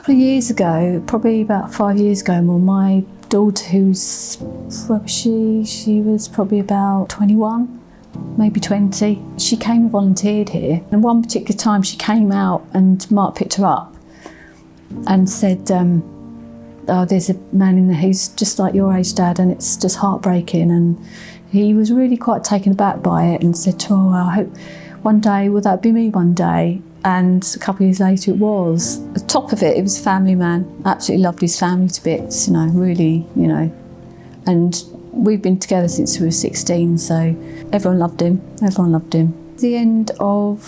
couple of years ago, probably about 5 years ago, my daughter, she was probably about 21, maybe 20. She came and volunteered here. And one particular time she came out and Mark picked her up and said, oh, there's a man in there who's just like your age, Dad, and it's just heartbreaking. And he was really quite taken aback by it and said, oh, I hope one day, will that be me one day? And a couple of years later it was. The top of it, it was a family man. Absolutely loved his family to bits, really, And we've been together since we were 16, so everyone loved him. At the end of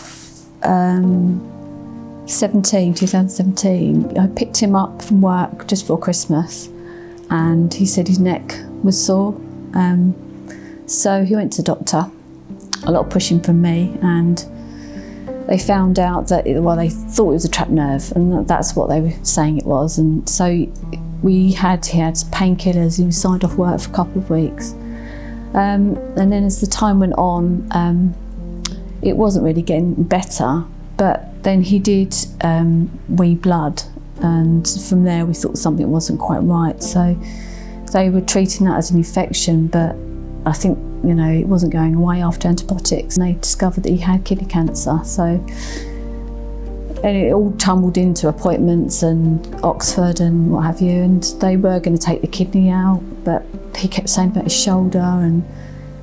2017, I picked him up from work just before Christmas, and he said his neck was sore. So he went to the doctor, a lot of pushing from me, and they found out that, they thought it was a trapped nerve, and that's what they were saying it was. And so he had painkillers. He was signed off work for a couple of weeks. And then as the time went on, it wasn't really getting better, but then he did wee blood, and from there we thought something wasn't quite right. So they were treating that as an infection, but I think it wasn't going away after antibiotics, and they discovered that he had kidney cancer. And it all tumbled into appointments and Oxford and what have you, and they were going to take the kidney out, but he kept saying about his shoulder, and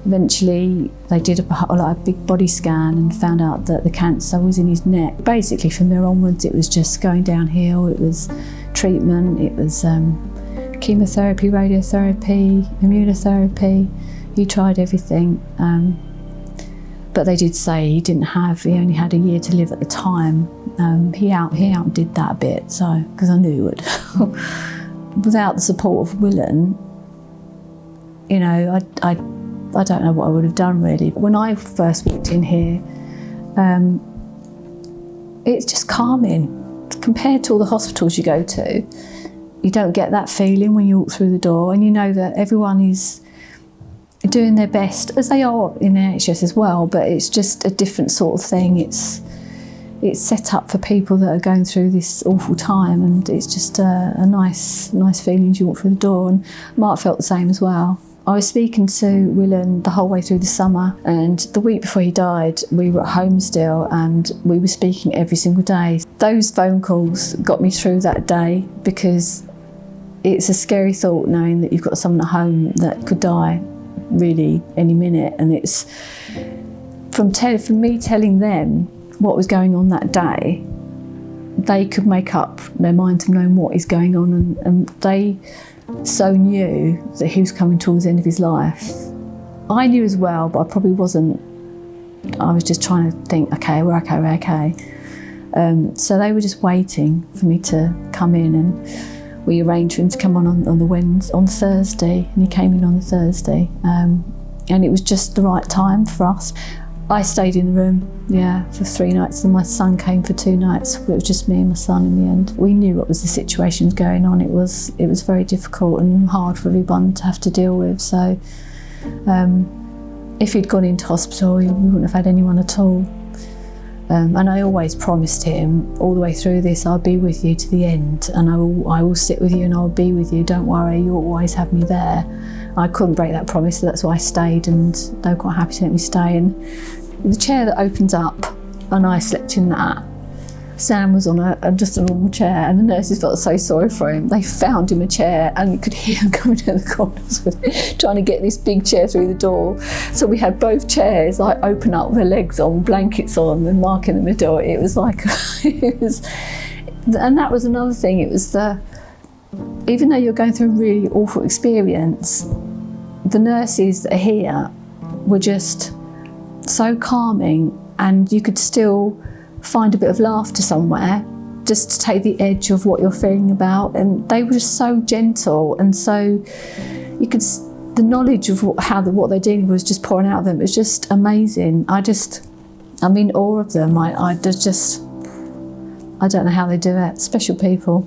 eventually they did a big body scan and found out that the cancer was in his neck. Basically from there onwards it was just going downhill. It was treatment, it was chemotherapy, radiotherapy, immunotherapy. He tried everything, but they did say he only had a year to live at the time. He outdid that a bit, so because I knew he would. Without the support of Willen, I don't know what I would have done really. When I first walked in here, it's just calming. Compared to all the hospitals you go to, you don't get that feeling when you walk through the door, and you know that everyone is doing their best, as they are in the NHS as well, but it's just a different sort of thing. It's set up for people that are going through this awful time, and it's just a nice feeling as you walk through the door. And Mark felt the same as well. I was speaking to Willen the whole way through the summer, and the week before he died, we were at home still, and we were speaking every single day. Those phone calls got me through that day, because it's a scary thought knowing that you've got someone at home that could die really any minute, and it's from me telling them what was going on that day, they could make up their mind to knowing what is going on, and they so knew that he was coming towards the end of his life. I knew as well, but I probably wasn't. I was just trying to think, okay, we're okay. So they were just waiting for me to come in, and we arranged for him to come on Thursday, and he came in on the Thursday, and it was just the right time for us. I stayed in the room, for 3 nights, and my son came for 2 nights. It was just me and my son in the end. We knew what was the situation was going on. It was very difficult and hard for everyone to have to deal with. So if he'd gone into hospital, we wouldn't have had anyone at all. And I always promised him all the way through this, I'll be with you to the end, and I will sit with you and I'll be with you. Don't worry, you'll always have me there. I couldn't break that promise, so that's why I stayed, and they were quite happy to let me stay. And the chair that opens up, and I slept in that, Sam was on just a normal chair, and the nurses felt so sorry for him. They found him a chair, and you could hear him coming down the corridors with it, trying to get this big chair through the door. So we had both chairs open up with their legs on, blankets on, and Mark in the middle. It was like, and that was another thing. It was even though you're going through a really awful experience, the nurses that are here were just so calming, and you could still find a bit of laughter somewhere just to take the edge of what you're feeling about. And they were just so gentle, and so the knowledge of what they're dealing with was just pouring out of them. It was just amazing. I'm in awe of them. I don't know how they do it. Special people.